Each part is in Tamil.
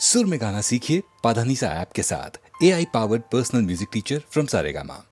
सुर में गाना सीखिए पाधानीसा ऐप के साथ। AI powered personal music teacher from Saregama.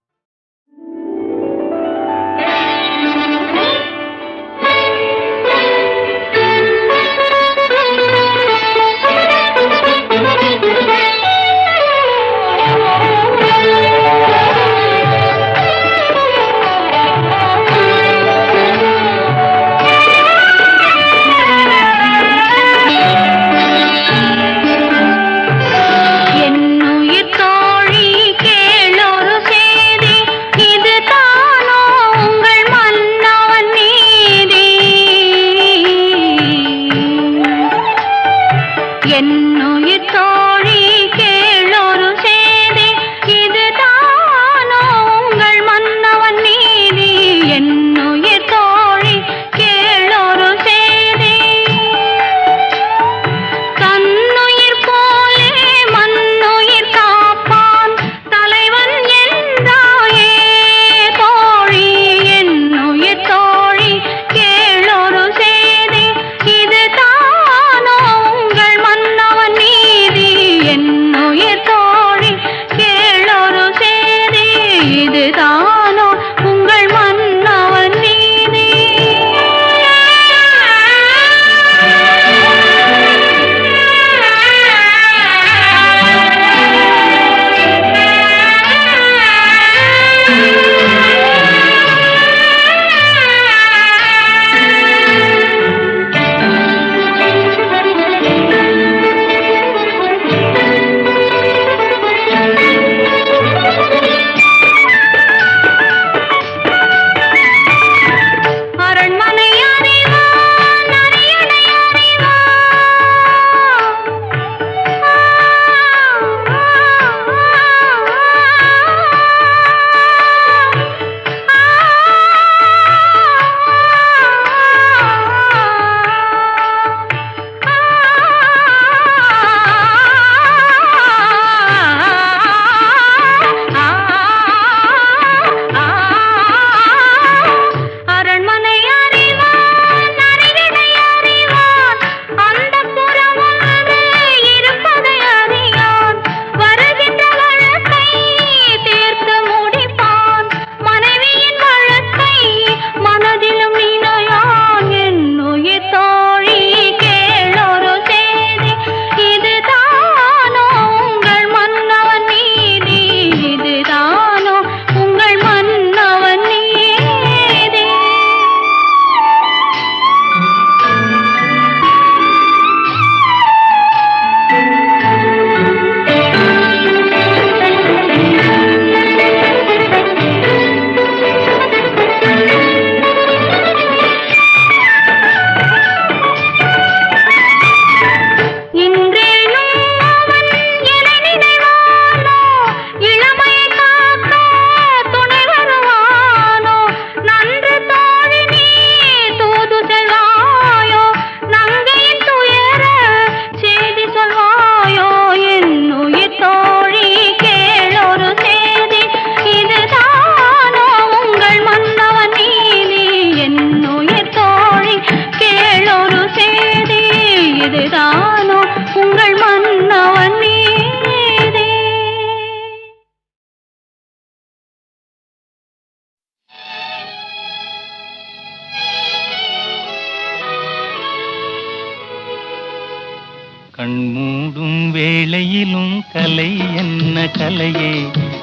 கண்மூடும் வேளையிலும் கலை என்ன கலையே,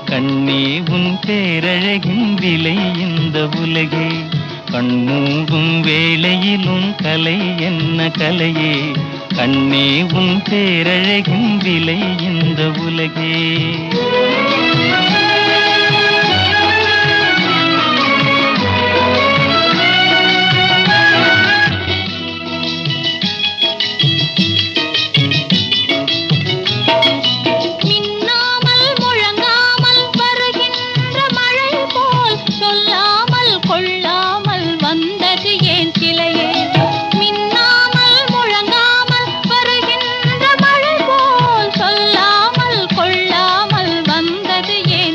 கண்ணே உன் பேரழகின் விலை இந்த உலகே. கண்மூடும் வேளையிலும் கலை என்ன கலையே, கண்ணே உன் பேரழகின் விலை இந்த உலகே. வந்தது ஏன்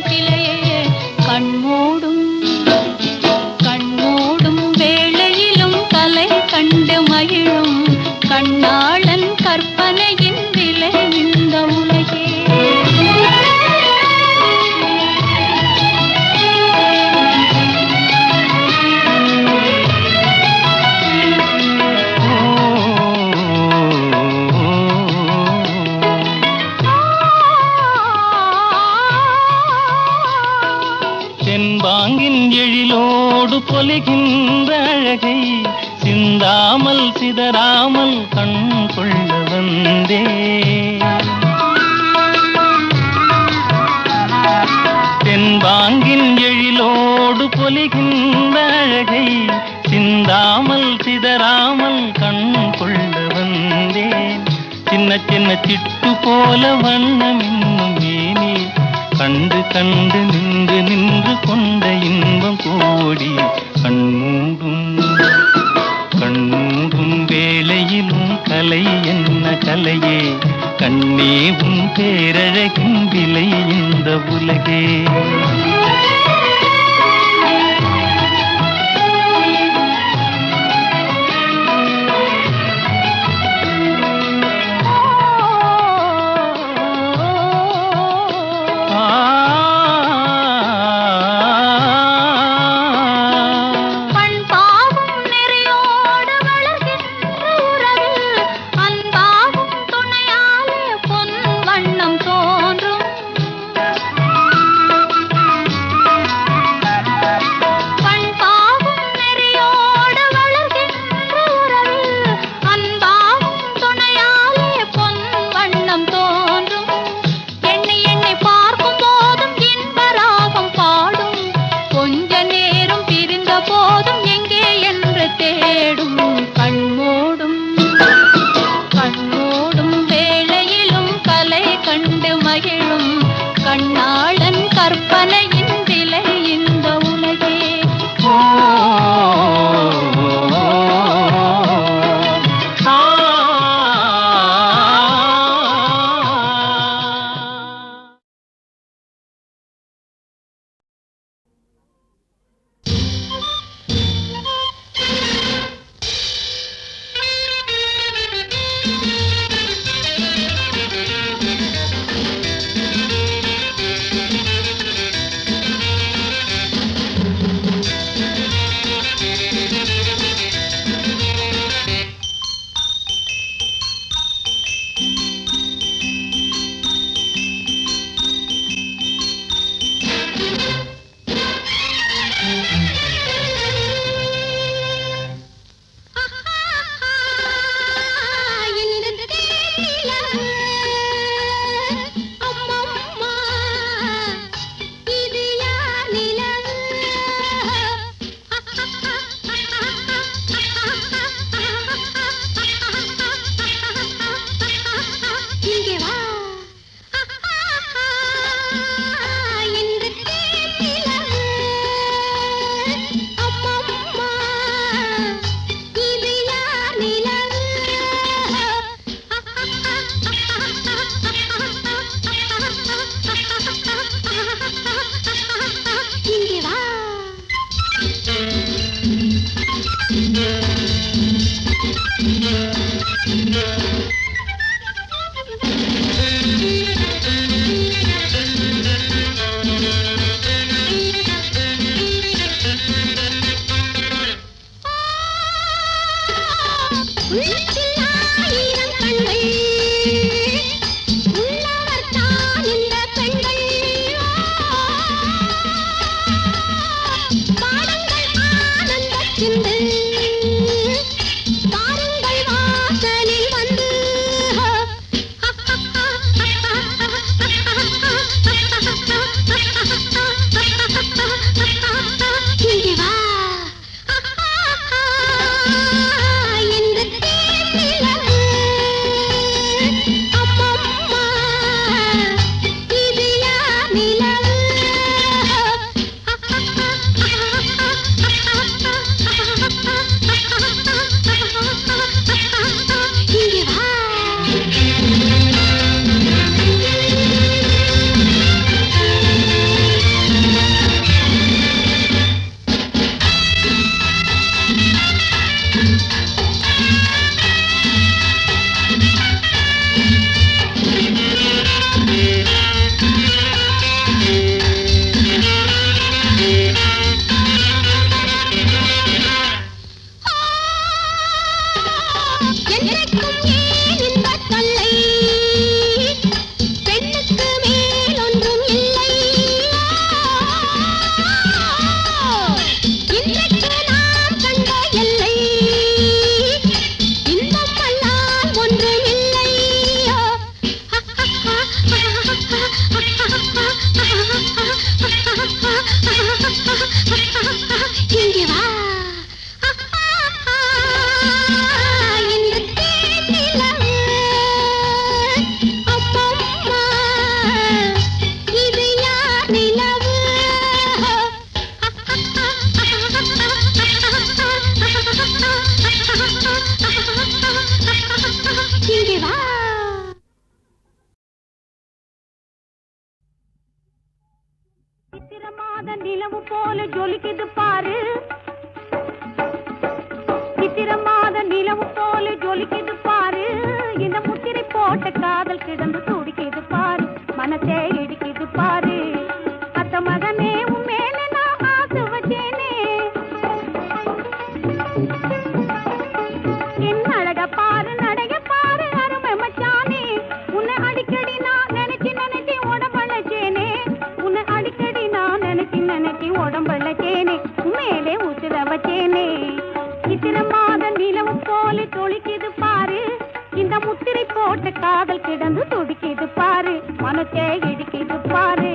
பொலிகின்ற அழகை சிந்தாமல் சிதறாமல் கண் கொள்ள வந்தே. தென்பாங்கின் எழிலோடு பொலிகின்ற அழகை சிந்தாமல் சிதறாமல் கண் கொள்ள வந்தேன். சின்ன சின்ன சிட்டு போல வண்ணம் இன்னும் மேனி கண்டு கண்டு நின்று நின்று கொண்ட இன்பம் கோடி. கண்மூடும் வேளையிலும் கலை என்ன கலையே, கண்ணே உன் பேரழகின் விலை இந்த உலகே. கண்ணாளன் கற்பனையின் விலை இந்த உலகே. சித்திரமாத நிலவு போல ஜொலிக்குது பாரு, சித்திரமாத நிலவு போல ஜொலிக்குது பாரு, இந்த முத்திரை போட்ட காதல் கிடந்து துடிக்குது பாரு, மனசே இடிக்குது பாரு. அத்த மகனே உன் மேல நான் ஆசை வச்சேனே, என் அழக பாரு நடைய பாரு அருமை மச்சானே, உன்னை அடிக்கடி நான் நினைச்சு நினைச்சு உடம்பழச்சேனே, உன்னை அடிக்கடி நான் நினைச்சு நினைச்சு உடம்பழச்சேனே, மேலே உசுர வச்சேனே. சித்திரமாத நிலவு போல தொழிக்குது பாரு, இந்த முத்திரை போட்ட காதல் கிடந்து துடிக்குது பாரு, மனசே இடிக்குது பாரு.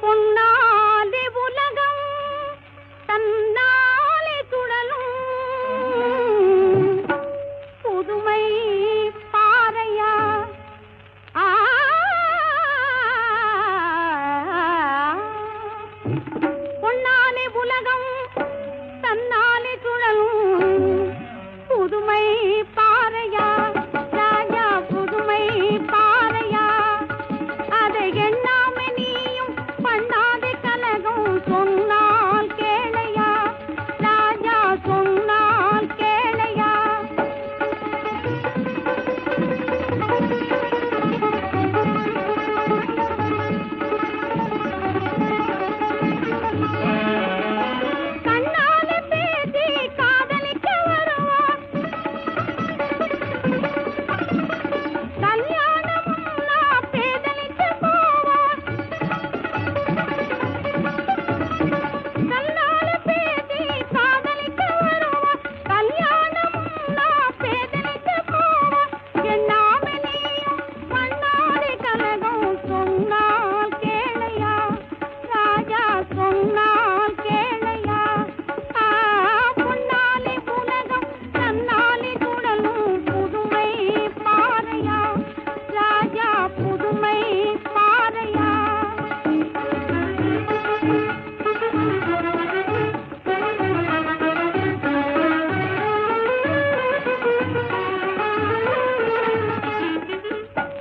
பொன்னாலே உலகம் தன்னாலே சுழலும், புதுமை பாறையா பொன்னாலே உலகம் தன்னாலே சுழலும், புதுமை பாறையா ராஜா, புதுமை பாறையா, அதை எண்ணாம நீயும் பண்ணாதே கலகம், சொன்னால் கேளையா ராஜா, சொன்னால் கேளையா. கண்ணாலே பேசி காதலிக்க வருவான், கல்யாணமும் நான் பேதலித்து போவான். கண்ணாலே பேசி காதலிக்க வருவான், கல்யாணமும் நான் பேதலித்து போவான். எண்ணாம நீயும் பண்ணாதே கலகம், சொன்னால் கேளையா ராஜா, சொன்னால் கேளையா. பொன்னாலே உலகம் தன்னாலே சுழலும், புதுமை பாறையா ராஜா, புதுமை பாறையா.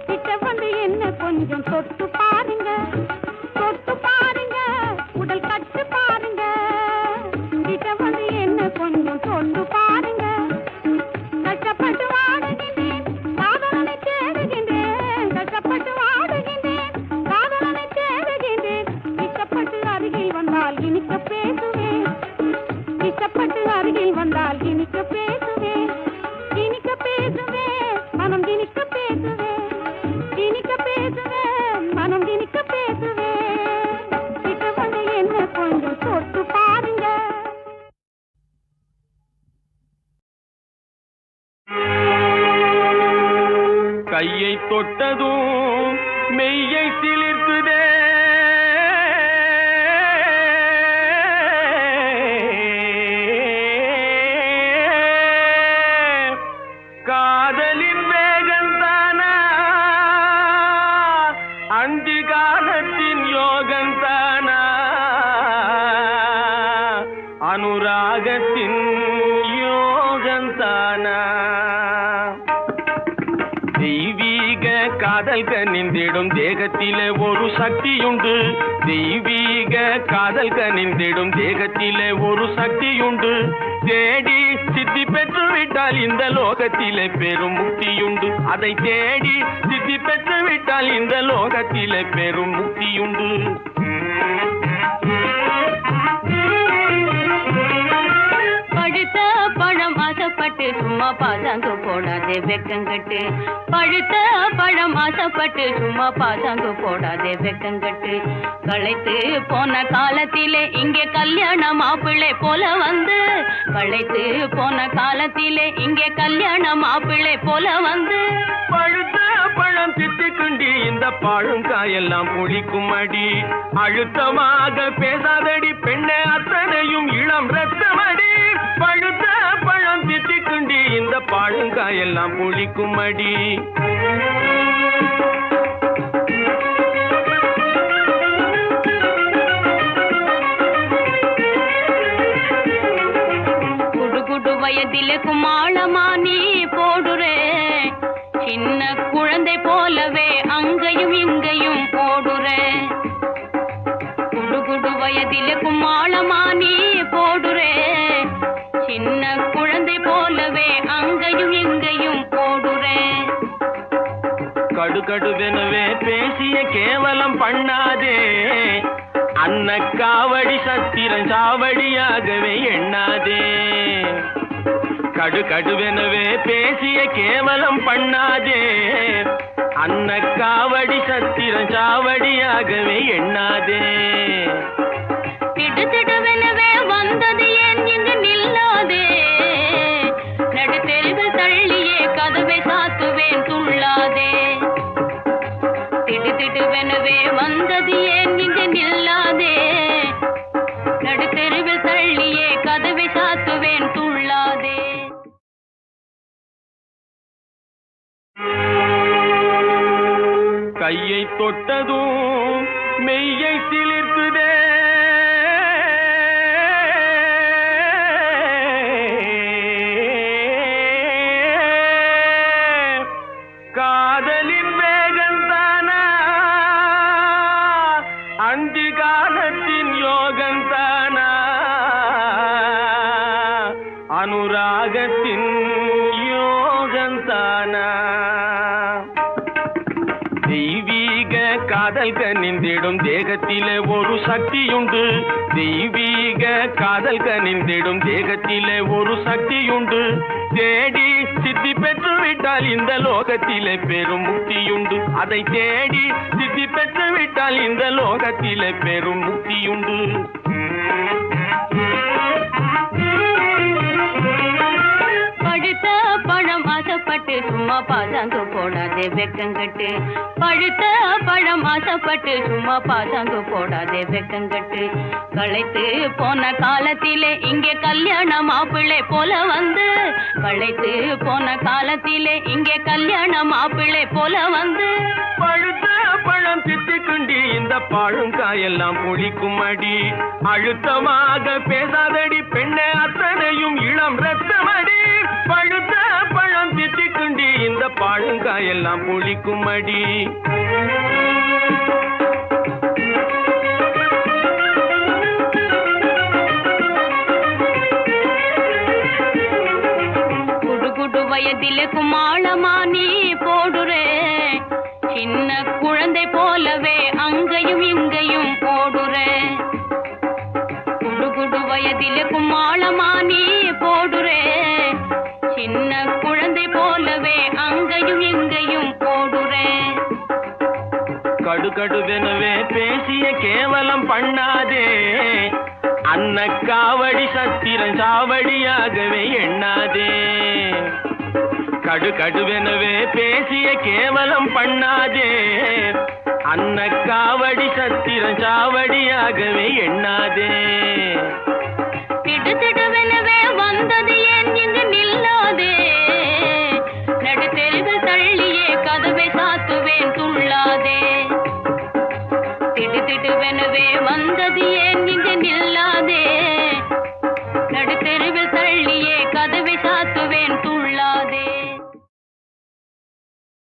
கிட்ட வந்து என்ன கொஞ்சம் தொட்டு பாருங்க, தொட்டு பாருங்க, உடல் கட்டு பாருங்க. கிட்ட வந்து என்ன கொஞ்சம் தொட்டு பாருங்க, கஷ்டப்பட்டு வாடுகின்றேன் காதலனை தேடுகின்றேன், கஷ்டப்பட்டு வாடுகின்றேன் காதலனை தேடுகின்றேன். இஷ்டப்பட்டு அருகில் வந்தால் இனிக்க பேசுவேன், இஷ்டப்பட்டு அருகில் வந்தால் இனிக்க பேசுவேன், இனிக்க பேசுவேன் மனம் இனிக்க பேசுவேன், இனிக்க பேசுவேன் மனம் இனிக்க பேசுவேன். கிட்ட வந்து என்ன கொஞ்சம் தொட்டு பாருங்க. கையை தொட்டதும் மெய்யை சிலிர்க்குதே, காதலின் வேகந்தானா அந்தி காலத்தின் யோகந்தானா, அனுராகத்தின் யோகந்தானா. தெய்வீக காதல் கனிந்திடும் தேகத்திலே ஒரு சக்தியுண்டு, தெய்வீக காதல் கனிந்திடும் தேகத்திலே ஒரு சக்தியுண்டு. தேடி சித்தி பெற்று விட்டால் இந்த லோகத்திலே பெரும் முக்தியுண்டு, அதை தேடி சித்தி பெற்று விட்டால் இந்த லோகத்திலே பெரும் முக்தியுண்டு. பழுத்த பழம் ஆசைப்பட்டு சும்மா பாசாங்கு போடாதே வெக்கங்கட்டு, பழுத்த பழம் ஆசைப்பட்டு சும்மா பாசாங்கு போடாதே வெக்கங்கட்டு. களைத்து போன காலத்திலே இங்கே கல்யாண மாப்பிள்ளை போல வந்து, களைத்து போன காலத்திலே இங்கே கல்யாண மாப்பிள்ளை போல வந்து. பழுத்த பழம் திட்டுக்குண்டி இந்த பழங்காயெல்லாம் புளிக்கும் அடி, அழுத்தமாக பேசாதடி பெண்ணே அத்தனையும் இளம் ரத்தமடி. பழுத்த பழம் திட்டுக்குண்டி இந்த பழங்காயெல்லாம் புளிக்கும் அடி. குடு குடு வயதிலே குமாளமா நீ போடுறே, சின்ன குழந்தை போலவே அங்கேயும் இங்கேயும் ஓடுறேன். கடுகடுவெனவே பேசிய கேவலம் பண்ணாதே, அன்ன காவடி சத்திரன் சாவடியாகவே எண்ணாதே. கடுகடுவெனவே பேசிய கேவலம் பண்ணாதே, அன்ன காவடி சத்திரன் சாவடியாகவே எண்ணாதே. திடுதிடுவெனவே வந்தது ஏன் இங்கு நில்லாதே, நடுத்தெருவில் தள்ளியே கதவை சாத்துவேன் துள்ளாதே. திடுதிடுவெனவே வந்தது ஏன் இங்கு நில்லாதே, நடுத்தெருவில் தள்ளியே கதவை சாத்துவேன் துள்ளாதே. கையை தொட்டதும் மெய்யை சிலிர்க்குதே, காதலின் வேகந்தானா அந்தி காலத்தின் யோகந்தானா, அனுராகத்தின் யோகந்தானா. தெய்வீக காதல் கனிந்திடும் தேகத்திலே ஒரு சக்தியுண்டு, தெய்வீக காதல் கனிந்திடும் தேகத்திலே ஒரு சக்தியுண்டு. தேடி சித்தி பெற்று விட்டால் இந்த லோகத்திலே பெரும் முக்தியுண்டு, அதை தேடி சித்தி பெற்று விட்டால் இந்த லோகத்திலே பெரும் முக்தியுண்டு. பழுத்த பழம் ஆசைப்பட்டு சும்மா பாசாங்கு போடாதே வெக்கங்கட்டு. பழுத்த பழம் ஆசைப்பட்டு சும்மா பாசாங்கு போடாதே வெக்கங்கட்டு. களைத்து போன காலத்திலே இங்கே கல்யாண மாப்பிள்ளை போல வந்து, களைத்து போன காலத்திலே இங்கே கல்யாண மாப்பிள்ளை போல வந்து. பழுத்த பழம் திட்டுக்குண்டி இந்த பழங்காயெல்லாம் புளிக்கும் அடி, அழுத்தமாக பேசாதடி பெண்ணே அத்தனையும் இளம் ரத்தமடி. பழுத்த பழம் திட்டுக்குண்டி இந்த பழங்காயெல்லாம் புளிக்கும் அடி. குடு வயதிலே குமாளமா நீ போடுறே, சின்ன குழந்தை போலவே அங்கேயும் இங்கேயும் போடுறே. குடு வயதிலே குமாளமா நீ போடுறே, சின்ன குழந்தை போலவே அங்கேயும் இங்கேயும் போடுறே. கடுகடுவெனவே பேசிய கேவலம் பண்ணாதே, அன்ன காவடி சத்திரன் சாவடியாகவே எண்ணாதே. கடுகடுவெனவே பேசிய கேவலம் பண்ணாதே, அன்ன காவடி சத்திரன் சாவடியாகவே எண்ணாதே. திடுதிடுவெனவே வந்தது ஏன் இங்கு நில்லாதே, நடுத்தெருவில் தள்ளியே கதவை சாத்துவேன் துள்ளாதே. திடுதிடுவெனவே வந்தது ஏன் இங்கு நில்லாதே,